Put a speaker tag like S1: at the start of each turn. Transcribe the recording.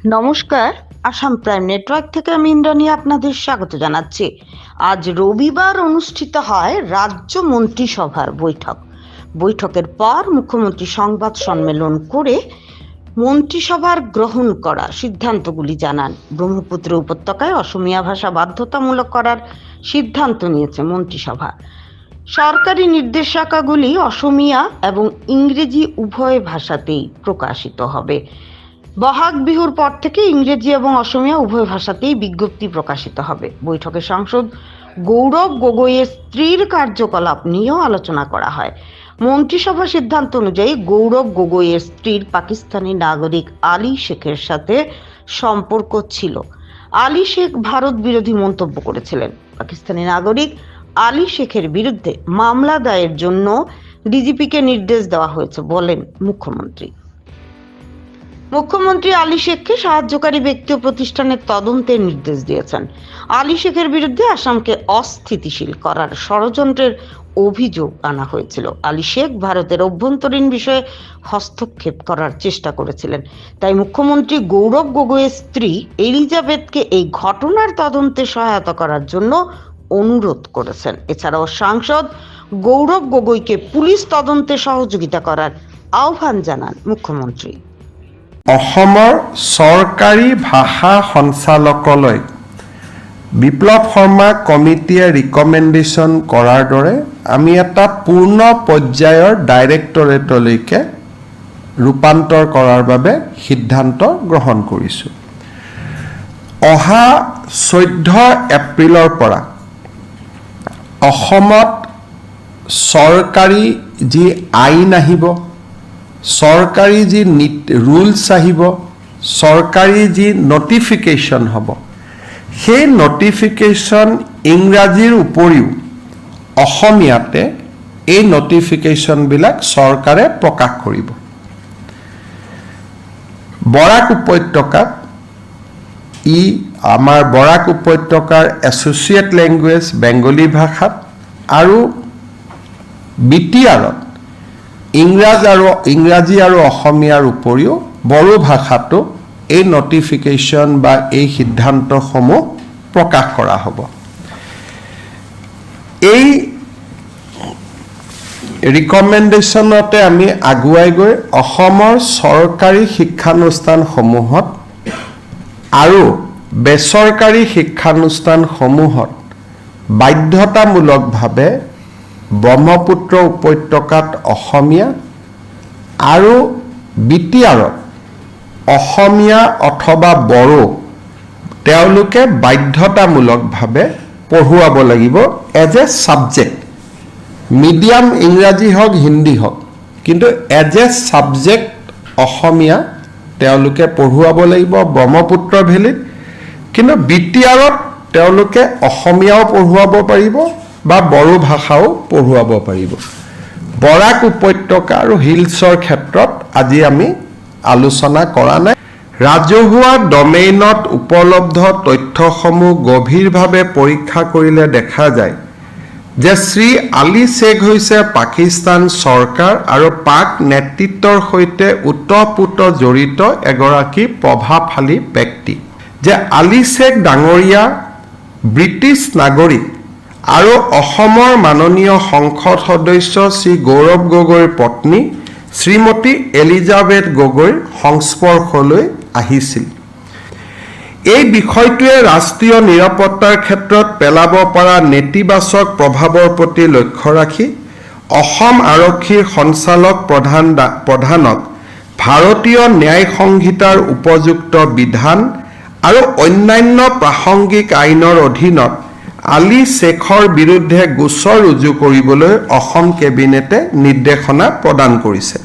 S1: নমস্কার, Assam prime network থেকে আমি ইন্দ্রাণী আপনাদের স্বাগত জানাচ্ছি। আজ রবিবার অনুষ্ঠিত হয় রাজ্য মন্ত্রিসভার বৈঠকের পর মুখ্যমন্ত্রী সংবাদ সম্মেলন করে মন্ত্রিসভার গ্রহণ করা সিদ্ধান্তগুলি জানান। ব্রহ্মপুত্র উপত্যকায় অসমীয়া ভাষা বাধ্যতামূলক করার সিদ্ধান্ত নিয়েছে মন্ত্রিসভা। সরকারি নির্দেশিকাগুলি অসমীয়া এবং ইংরেজি উভয় ভাষাতেই প্রকাশিত হবে। বহাগ বিহুর পর থেকে ইংরেজি এবং অসমীয়া উভয় ভাষাতেই বিজ্ঞপ্তি প্রকাশিত হবে। বৈঠকে সাংসদ গৌরব গগৈয়ের স্ত্রীর কার্যকলাপ নিয়েও আলোচনা করা হয়। মন্ত্রিসভা সিদ্ধান্ত অনুযায়ী গৌরব গগৈয়ের স্ত্রীর পাকিস্তানি নাগরিক আলী শেখের সাথে সম্পর্ক ছিল। আলী শেখ ভারত বিরোধী মন্তব্য করেছিলেন। পাকিস্তানি নাগরিক আলী শেখের বিরুদ্ধে মামলা দায়েরের জন্য ডিজিপিকে নির্দেশ দেওয়া হয়েছে বলেন মুখ্যমন্ত্রী। মুখ্যমন্ত্রী আলী শেখকে সাহায্যকারী ব্যক্তি ও প্রতিষ্ঠানের তদন্তের নির্দেশ দিয়েছেন। আলী শেখের বিরুদ্ধে আসামকে অস্থিতিশীল করার ষড়যন্ত্রের অভিযোগ আনা হয়েছিল। আলী শেখ ভারতের অভ্যন্তরীণ বিষয়ে হস্তক্ষেপ করার চেষ্টা করেছিলেন। তাই মুখ্যমন্ত্রী গৌরব গগৈয়ের স্ত্রী এলিজাবেথকে এই ঘটনার তদন্তে সহায়তা করার জন্য অনুরোধ করেছেন। এছাড়াও সাংসদ গৌরব গগৈকে পুলিশ তদন্তে সহযোগিতা করার আহ্বান জানান মুখ্যমন্ত্রী।
S2: অসমৰ চৰকাৰী ভাষা সঞ্চালকালয় বিপ্লৱ শৰ্মা কমিটিয়ে ৰিকমেণ্ডেশ্যন কৰাৰ দৰে আমি এটা পূৰ্ণ পৰ্যায়ৰ ডাইৰেক্টৰেটলৈকে ৰূপান্তৰ কৰাৰ বাবে সিদ্ধান্ত গ্ৰহণ কৰিছোঁ। অহা 14 এপ্ৰিলৰ পৰা অসমত চৰকাৰী যি আইন আহিব, চৰকাৰী যি ৰুলছ আহিব, চৰকাৰী যি নটিফিকেশ্যন হ'ব, সেই নটিফিকেশ্যন ইংৰাজীৰ উপৰিও অসমীয়াতে এই নটিফিকেশ্যনবিলাক চৰকাৰে প্ৰকাশ কৰিব। বৰাক উপত্যকাত আমাৰ বৰাক উপত্যকাৰ এছ'চিয়েট লেংগুৱেজ বেংগলী ভাষাত আৰু বিটিআৰত ইংৰাজী আৰু অসমীয়াৰ উপৰিও বড়ো ভাষাতো এই নটিফিকেশ্যন বা এই সিদ্ধান্তসমূহ প্ৰকাশ কৰা হ'ব। এই ৰিকমেণ্ডেশ্যনতে আমি আগুৱাই গৈ অসমৰ চৰকাৰী শিক্ষানুষ্ঠানসমূহত আৰু বেচৰকাৰী শিক্ষানুষ্ঠানসমূহত বাধ্যতামূলকভাৱে ব্ৰহ্মপুত্ৰ উপত্যকাত অসমীয়া আৰু বিটিআৰত অসমীয়া অথবা বড়ো তেওঁলোকে বাধ্যতামূলকভাৱে পঢ়ুৱাব লাগিব এজ এ ছাবজেক্ট। মিডিয়াম ইংৰাজী হওক হিন্দী হওক, কিন্তু এজ এ ছাবজেক্ট অসমীয়া তেওঁলোকে পঢ়ুৱাব লাগিব ব্ৰহ্মপুত্ৰ ভেলীত। কিন্তু বিটিআৰত তেওঁলোকে অসমীয়াও পঢ়ুৱাব পাৰিব বা বড়ো ভাষাও পঢ়ুৱাব পাৰিব। বৰাক উপত্যকা আৰু হিলছৰ ক্ষেত্ৰত আজি আমি আলোচনা কৰা নাই। ৰাজহুৱা ডমেইনত উপলব্ধ তথ্যসমূহ গভীৰভাৱে পৰীক্ষা কৰিলে দেখা যায় যে শ্ৰী আলী শেখ হৈছে পাকিস্তান চৰকাৰ আৰু পাক নেতৃত্বৰ সৈতে ওতঃপ্ৰোত জড়িত এগৰাকী প্ৰভাৱশালী ব্যক্তি। যে আলী শেখ ডাঙৰীয়া ব্ৰিটিছ নাগৰিক আৰু অসমৰ মাননীয় সংসদ সদস্য শ্ৰী গৌৰৱ গগৈৰ পত্নী শ্ৰীমতী এলিজাবেথ গগৈৰ সংস্পৰ্শলৈ আহিছিল। এই বিষয়টোৱে ৰাষ্ট্ৰীয় নিৰাপত্তাৰ ক্ষেত্ৰত পেলাব পৰা নেতিবাচক প্ৰভাৱৰ প্ৰতি লক্ষ্য ৰাখি অসম আৰক্ষীৰ সঞ্চালক প্ৰধানক ভাৰতীয় ন্যায় সংহিতাৰ উপযুক্ত বিধান আৰু অন্যান্য প্ৰাসংগিক আইনৰ অধীনত আলী শেখৰ বিৰুদ্ধে গোচৰ ৰুজু কৰিবলৈ অসম কেবিনেটে নিৰ্দেশনা প্ৰদান কৰিছে।